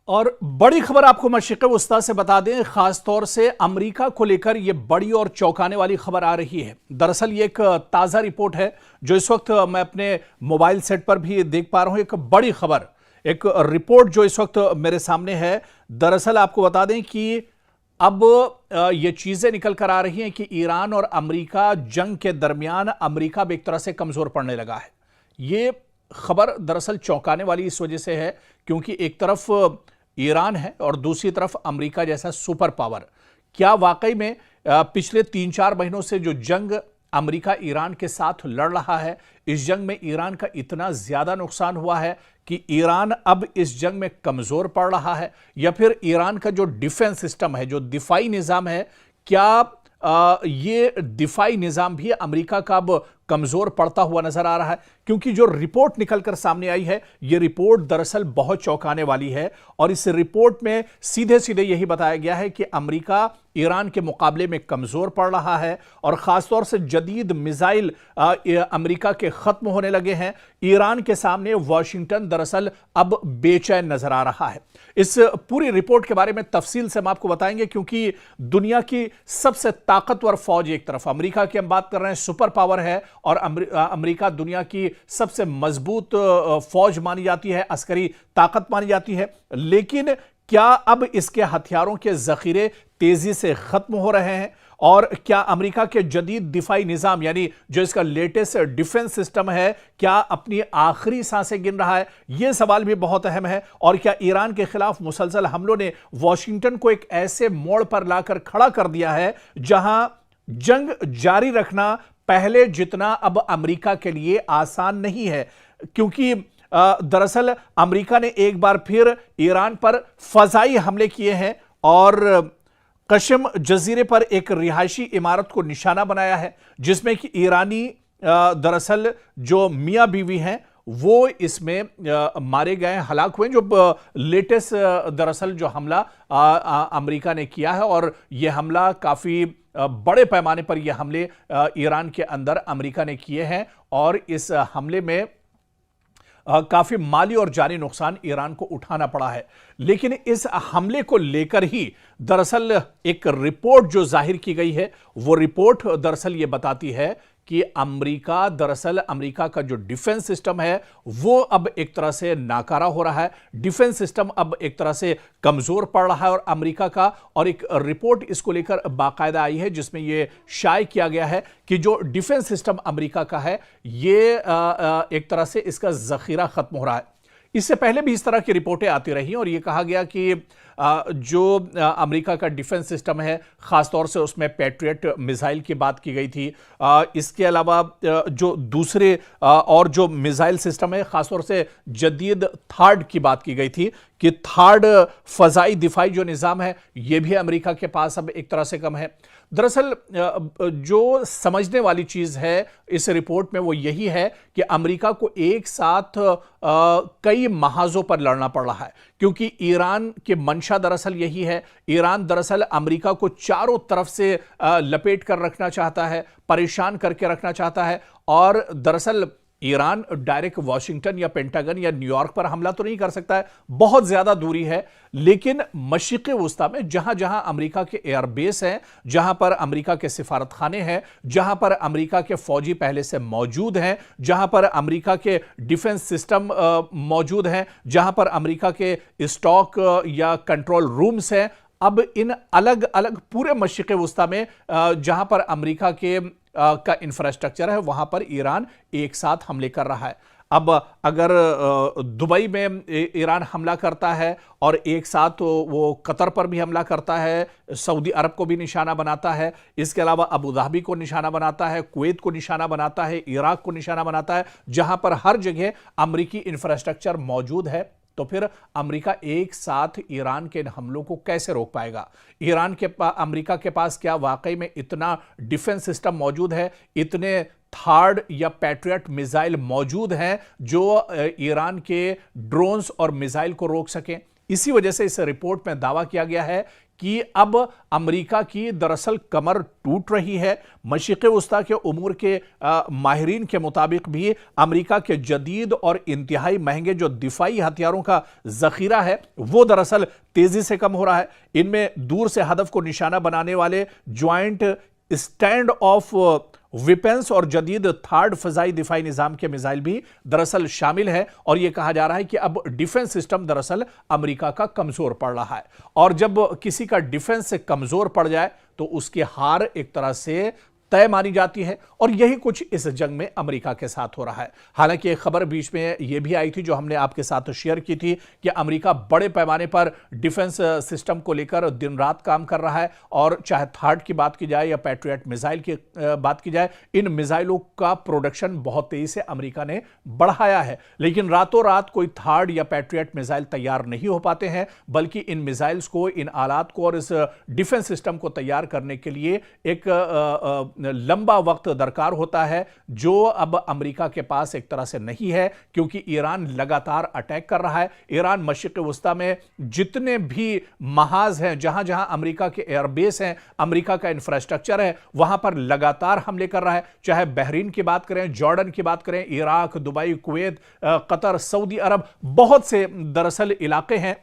और बड़ी खबर आपको मशरिक़ वुस्ता से बता दें, खास तौर से अमेरिका को लेकर यह बड़ी और चौंकाने वाली खबर आ रही है। दरअसल ये एक ताज़ा रिपोर्ट है जो इस वक्त मैं अपने मोबाइल सेट पर भी देख पा रहा हूं। एक बड़ी खबर, एक रिपोर्ट जो इस वक्त मेरे सामने है। दरअसल आपको बता दें कि अब ये चीजें निकल कर आ रही हैं कि ईरान और अमेरिका जंग के दरमियान अमेरिका भी एक तरह से कमजोर पड़ने लगा है। ये खबर दरअसल चौंकाने वाली इस वजह से है क्योंकि एक तरफ ईरान है और दूसरी तरफ अमेरिका जैसा सुपर पावर। क्या वाकई में पिछले 3-4 महीनों से जो जंग अमेरिका ईरान के साथ लड़ रहा है, इस जंग में ईरान का इतना ज्यादा नुकसान हुआ है कि ईरान अब इस जंग में कमजोर पड़ रहा है, या फिर ईरान का जो डिफेंस सिस्टम है, जो दिफाई निजाम है, क्या ये दिफाई निजाम भी अमेरिका का अब कमजोर पड़ता हुआ नजर आ रहा है? क्योंकि जो रिपोर्ट निकलकर सामने आई है, यह रिपोर्ट दरअसल बहुत चौंकाने वाली है और इस रिपोर्ट में सीधे सीधे यही बताया गया है कि अमेरिका ईरान के मुकाबले में कमजोर पड़ रहा है और खासतौर से जदीद मिसाइल अमेरिका के खत्म होने लगे हैं। ईरान के सामने वॉशिंगटन दरअसल अब बेचैन नजर आ रहा है। इस पूरी रिपोर्ट के बारे में तफसील से हम आपको बताएंगे क्योंकि दुनिया की सबसे ताकतवर फौज एक तरफ अमेरिका की हम बात कर रहे हैं, सुपर पावर है, और अमेरिका दुनिया की सबसे मजबूत फौज मानी जाती है, अस्करी ताकत मानी जाती है। लेकिन क्या अब इसके हथियारों के जखीरे तेजी से खत्म हो रहे हैं और क्या अमेरिका के जदीद दिफाई निजाम यानी जो इसका लेटेस्ट डिफेंस सिस्टम है, क्या अपनी आखिरी सांसें गिन रहा है? यह सवाल भी बहुत अहम है। और क्या ईरान के खिलाफ मुसलसल हमलों ने वॉशिंगटन को एक ऐसे मोड़ पर लाकर खड़ा कर दिया है जहां जंग जारी रखना पहले जितना अब अमेरिका के लिए आसान नहीं है? क्योंकि दरअसल अमेरिका ने एक बार फिर ईरान पर फजाई हमले किए हैं और कशम जजीरे पर एक रिहायशी इमारत को निशाना बनाया है जिसमें कि ईरानी दरअसल जो मियां बीवी हैं वो इसमें मारे गए, हलाक हुए। जो लेटेस्ट दरअसल जो हमला अमेरिका ने किया है और यह हमला काफी बड़े पैमाने पर यह हमले ईरान के अंदर अमेरिका ने किए हैं और इस हमले में काफी माली और जानी नुकसान ईरान को उठाना पड़ा है। लेकिन इस हमले को लेकर ही दरअसल एक रिपोर्ट जो जाहिर की गई है, वो रिपोर्ट दरअसल ये बताती है कि अमेरिका का जो डिफेंस सिस्टम है वो अब एक तरह से नाकारा हो रहा है। डिफेंस सिस्टम अब एक तरह से कमजोर पड़ रहा है और अमेरिका का, और एक रिपोर्ट इसको लेकर बाकायदा आई है जिसमें यह शाये किया गया है कि जो डिफेंस सिस्टम अमेरिका का है ये एक तरह से इसका जखीरा खत्म हो रहा है। इससे पहले भी इस तरह की रिपोर्टें आती रही और यह कहा गया कि जो अमेरिका का डिफेंस सिस्टम है, खासतौर से उसमें पैट्रियट मिसाइल की बात की गई थी। इसके अलावा जो दूसरे और जो मिसाइल सिस्टम है, खासतौर से जदीद थार्ड की बात की गई थी कि थार्ड फजाई दिफाई जो निज़ाम है यह भी अमेरिका के पास अब एक तरह से कम है। दरअसल जो समझने वाली चीज है इस रिपोर्ट में वो यही है कि अमेरिका को एक साथ कई महाजों पर लड़ना पड़ रहा है क्योंकि ईरान के मंशा दरअसल यही है। ईरान दरअसल अमेरिका को चारों तरफ से लपेट कर रखना चाहता है, परेशान करके रखना चाहता है। और दरअसल ईरान डायरेक्ट वॉशिंगटन या पेंटागन या न्यूयॉर्क पर हमला तो नहीं कर सकता है, बहुत ज्यादा दूरी है। लेकिन मशरिक़ वुस्ता में जहां जहां अमेरिका के एयरबेस हैं, जहां पर अमेरिका के सिफारतखाने हैं, जहां पर अमेरिका के फौजी पहले से मौजूद हैं, जहां पर अमेरिका के डिफेंस सिस्टम मौजूद हैं, जहां पर अमेरिका के स्टॉक या कंट्रोल रूम्स हैं, अब इन अलग अलग पूरे मशरिक़ वुस्ता में जहां पर अमेरिका के का इंफ्रास्ट्रक्चर है वहां पर ईरान एक साथ हमले कर रहा है। अब अगर दुबई में ईरान हमला करता है और एक साथ वो कतर पर भी हमला करता है, सऊदी अरब को भी निशाना बनाता है, इसके अलावा अबू धाबी को निशाना बनाता है, कुवैत को निशाना बनाता है, इराक को निशाना बनाता है, जहां पर हर जगह अमेरिकी इंफ्रास्ट्रक्चर मौजूद है, तो फिर अमेरिका एक साथ ईरान के हमलों को कैसे रोक पाएगा? अमेरिका के पास क्या वाकई में इतना डिफेंस सिस्टम मौजूद है, इतने थार्ड या पैट्रियट मिसाइल मौजूद हैं जो ईरान के ड्रोन्स और मिसाइल को रोक सकें? इसी वजह से इस रिपोर्ट में दावा किया गया है कि अब अमेरिका की दरअसल कमर टूट रही है। मशरिक़ वस्ता के उमूर के माहिरीन के मुताबिक भी अमेरिका के जदीद और इंतहाई महंगे जो दिफाई हथियारों का जखीरा है वो दरअसल तेजी से कम हो रहा है। इनमें दूर से हदफ को निशाना बनाने वाले ज्वाइंट स्टैंड ऑफ वेपन्स और जदीद थर्ड फजाई दिफाई निजाम के मिसाइल भी दरअसल शामिल है। और यह कहा जा रहा है कि अब डिफेंस सिस्टम दरअसल अमेरिका का कमजोर पड़ रहा है, और जब किसी का डिफेंस से कमजोर पड़ जाए तो उसकी हार एक तरह से तय मानी जाती है, और यही कुछ इस जंग में अमेरिका के साथ हो रहा है। हालांकि एक खबर बीच में यह भी आई थी जो हमने आपके साथ शेयर की थी कि अमेरिका बड़े पैमाने पर डिफेंस सिस्टम को लेकर दिन रात काम कर रहा है, और चाहे थर्ड की बात की जाए या पैट्रियट मिसाइल की बात की जाए, इन मिसाइलों का प्रोडक्शन बहुत तेजी से अमेरिका ने बढ़ाया है। लेकिन रातों रात कोई थर्ड या पैट्रियट मिसाइल तैयार नहीं हो पाते हैं, बल्कि इन मिसाइल्स को, इन आलात को और इस डिफेंस सिस्टम को तैयार करने के लिए एक लंबा वक्त दरकार होता है, जो अब अमेरिका के पास एक तरह से नहीं है, क्योंकि ईरान लगातार अटैक कर रहा है। ईरान मशरिक़ वस्ता में जितने भी महाज हैं, जहां जहां अमेरिका के एयरबेस हैं, अमेरिका का इंफ्रास्ट्रक्चर है, वहां पर लगातार हमले कर रहा है। चाहे बहरीन की बात करें, जॉर्डन की बात करें, Iraq, Dubai, Kuwait, Qatar, Saudi Arab, बहुत से दरअसल इलाके हैं।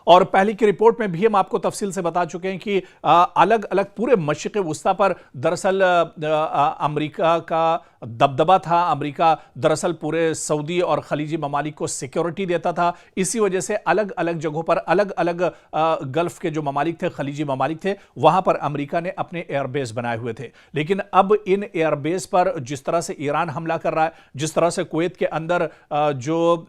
और पहले की रिपोर्ट में भी हम आपको तफसील से बता चुके हैं कि अलग अलग पूरे मशरिक़ वस्ता पर दरअसल अमेरिका का दबदबा था। अमेरिका दरअसल पूरे सऊदी और खलीजी ममालिक को सिक्योरिटी देता था। इसी वजह से अलग अलग जगहों पर अलग अलग गल्फ के जो ममालिक थे, खलीजी ममालिक थे, वहां पर अमेरिका ने अपने एयरबेस बनाए हुए थे। लेकिन अब इन एयरबेस पर जिस तरह से ईरान हमला कर रहा है, जिस तरह से कुवैत के अंदर जो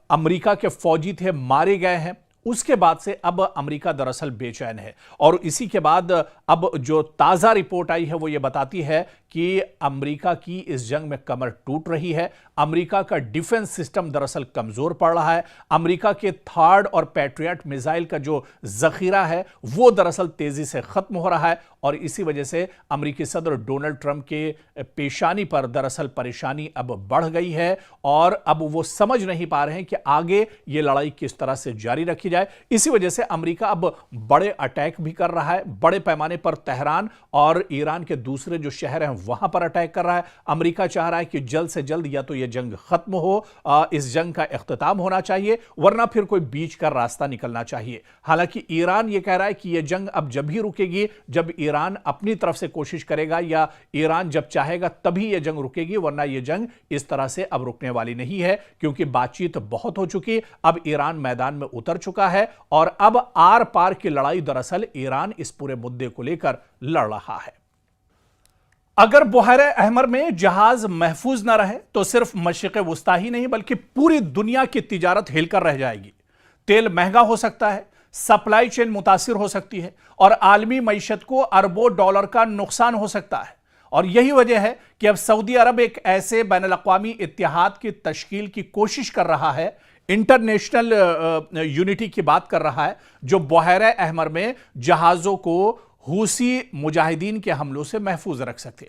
अमेरिका के फौजी थे मारे गए हैं, उसके बाद से अब अमेरिका दरअसल बेचैन है। और इसी के बाद अब जो ताजा रिपोर्ट आई है वो ये बताती है कि अमेरिका की इस जंग में कमर टूट रही है। अमेरिका का डिफेंस सिस्टम दरअसल कमजोर पड़ रहा है। अमेरिका के थर्ड और पैट्रियट मिसाइल का जो जखीरा है वो दरअसल तेजी से खत्म हो रहा है, और इसी वजह से अमेरिकी सदर डोनाल्ड ट्रंप के पेशानी पर दरअसल परेशानी अब बढ़ गई है, और अब वो समझ नहीं पा रहे हैं कि आगे ये लड़ाई किस तरह से जारी रखी जाए। इसी वजह से अमेरिका अब बड़े अटैक भी कर रहा है, बड़े पैमाने पर तेहरान और ईरान के दूसरे जो शहर हैं वहां पर अटैक कर रहा है। अमेरिका चाह रहा है कि जल्द से जल्द या तो यह जंग खत्म हो, इस जंग का इख्तिताम होना चाहिए, वरना फिर कोई बीच का रास्ता निकलना चाहिए। हालांकि ईरान यह कह रहा है कि यह जंग अब जब ही रुकेगी जब ईरान अपनी तरफ से कोशिश करेगा, या ईरान जब चाहेगा तभी यह जंग रुकेगी, वरना यह जंग इस तरह से अब रुकने वाली नहीं है, क्योंकि बातचीत बहुत हो चुकी। अब ईरान मैदान में उतर चुका है, और अब आर पार की लड़ाई दरअसल ईरान इस पूरे मुद्दे को लेकर लड़ रहा है। अगर बुहैरे अहमर में जहाज महफूज न रहे तो सिर्फ मशरिक़ वस्ता ही नहीं बल्कि पूरी दुनिया की तिजारत हिलकर रह जाएगी। तेल महंगा हो सकता है, सप्लाई चेन मुतासिर हो सकती है, और आलमी मईशत को अरबों डॉलर का नुकसान हो सकता है। और यही वजह है कि अब सऊदी अरब एक ऐसे बैनुल-अक़वामी इत्तेहाद की तश्कील की कोशिश कर रहा है, इंटरनेशनल यूनिटी की बात कर रहा है, जो बुहैरे अहमर में जहाजों को हूसी मुजाहिदीन के हमलों से महफूज रख सके।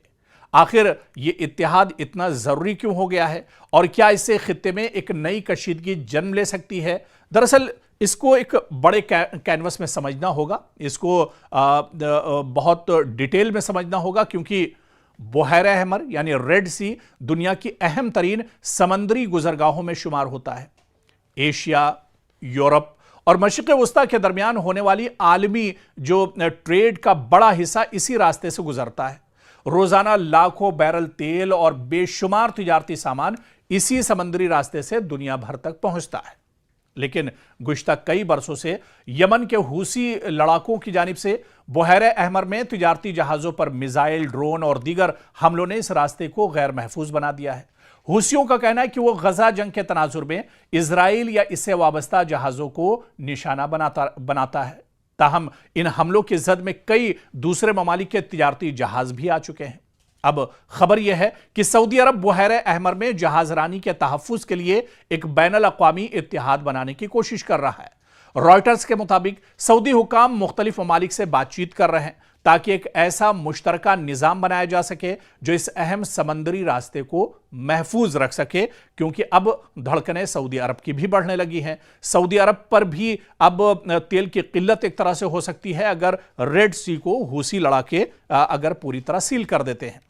आखिर ये इत्तेहाद इतना जरूरी क्यों हो गया है, और क्या इससे खित्ते में एक नई कशीदगी जन्म ले सकती है? दरअसल इसको एक बड़े कैनवस में समझना होगा, इसको बहुत डिटेल में समझना होगा, क्योंकि बुहैरे अहमर यानी रेड सी दुनिया की अहम तरीन समंदरी गुजरगाहों में शुमार होता है। एशिया, यूरोप और मशरिक़ वस्ता के दरमियान होने वाली आलमी जो ट्रेड का बड़ा हिस्सा इसी रास्ते से गुजरता है। रोजाना लाखों बैरल तेल और बेशुमार तिजारती सामान इसी समंदरी रास्ते से दुनिया भर तक पहुंचता है। लेकिन गुज़िश्ता कई बरसों से यमन के हूसी लड़ाकों की जानिब से बुहैरे अहमर में तिजारती जहाजों पर मिसाइल, ड्रोन और दीगर हमलों ने इस रास्ते को गैर महफूज बना दिया है। हूसियों का कहना है कि वो गजा जंग के तनाजुर में इजराइल या इससे वाबस्ता जहाजों को निशाना बनाता है। ताहम इन हमलों की जद में कई दूसरे ममालिक के तिजारती जहाज भी आ चुके हैं। अब खबर यह है कि सऊदी अरब बुहैरे अहमर में जहाजरानी के तहफ़्फ़ुज़ के लिए एक बैनुल-अक़वामी इत्तेहाद बनाने की कोशिश कर रहा है। रॉयटर्स के मुताबिक सऊदी हुकाम मुख्तलिफ ममालिक से बातचीत कर रहे हैं ताकि एक ऐसा मुश्तरका निजाम बनाया जा सके जो इस अहम समंदरी रास्ते को महफूज रख सके, क्योंकि अब धड़कनें सऊदी अरब की भी बढ़ने लगी हैं। सऊदी अरब पर भी अब तेल की किल्लत एक तरह से हो सकती है अगर रेड सी को हूसी लड़ा के अगर पूरी तरह सील कर देते हैं।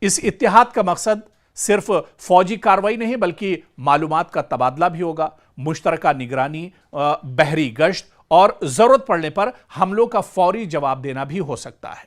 इस इत्तेहाद का मकसद सिर्फ फौजी कार्रवाई नहीं बल्कि मालूमात का तबादला भी होगा, मुश्तरका निगरानी, बहरी गश्त और जरूरत पड़ने पर हमलों का फौरी जवाब देना भी हो सकता है।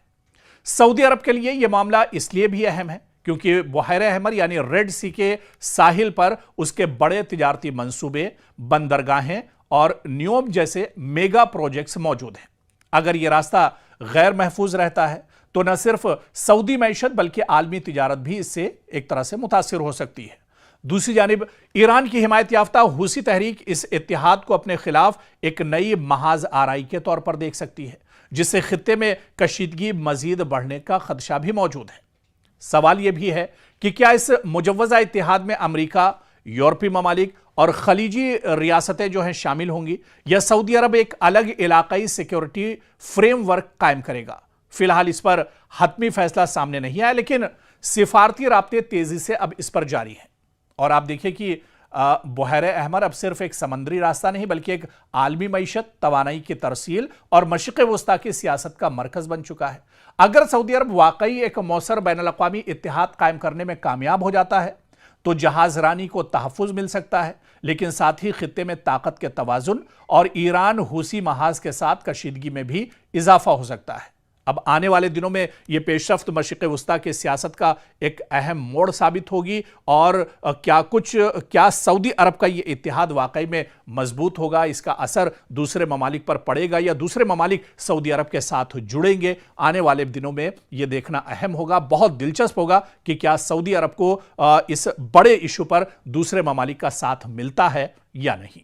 सऊदी अरब के लिए यह मामला इसलिए भी अहम है क्योंकि बहर अहमर यानी रेड सी के साहिल पर उसके बड़े तिजारती मंसूबे, बंदरगाहें और न्योम जैसे मेगा प्रोजेक्ट्स मौजूद हैं। अगर यह रास्ता गैर महफूज रहता है तो न सिर्फ सऊदी मैशत बल्कि आलमी तिजारत भी इससे एक तरह से मुतासिर हो सकती है। दूसरी जानिब ईरान की हिमायत याफ्ता हुसी तहरीक इस इत्तेहाद को अपने खिलाफ एक नई महाज आराई के तौर पर देख सकती है, जिससे खित्ते में कशीदगी मजीद बढ़ने का खदशा भी मौजूद है। सवाल यह भी है कि क्या इस मुजव्वजा इत्तेहाद में अमरीका, यूरोपीय ममालिक और खलीजी रियासतें जो हैं शामिल होंगी, या सऊदी अरब एक अलग इलाकाई सिक्योरिटी फ्रेमवर्क कायम करेगा। फिलहाल इस पर हतमी फैसला सामने नहीं आया, लेकिन सिफारती राब्ते तेजी से अब इस पर जारी हैं। और आप देखिए कि बहर अहमर अब सिर्फ एक समंदरी रास्ता नहीं बल्कि एक आलमी मईशत, तवानाई की तरसील और मशरिक़ वस्ता की सियासत का मरकज बन चुका है। अगर सऊदी अरब वाकई एक मौसर बैनुल-अक़वामी इत्तेहाद कायम करने में कामयाब हो जाता है तो जहाजरानी को तहफ़्फ़ुज़ मिल सकता है, लेकिन साथ ही खित्ते में ताकत के तवाज़ुन और ईरान हुसी महाज के साथ कशीदगी में भी इजाफा हो सकता है। अब आने वाले दिनों में यह पेशरफ्त मशरिक़ वस्ता की सियासत का एक अहम मोड़ साबित होगी और क्या सऊदी अरब का यह इत्तेहाद वाकई में मजबूत होगा, इसका असर दूसरे ममालिक पर पड़ेगा या दूसरे ममालिक सऊदी अरब के साथ जुड़ेंगे। आने वाले दिनों में यह देखना अहम होगा। बहुत दिलचस्प होगा कि क्या सऊदी अरब को इस बड़े इशू पर दूसरे ममालिक का साथ मिलता है या नहीं।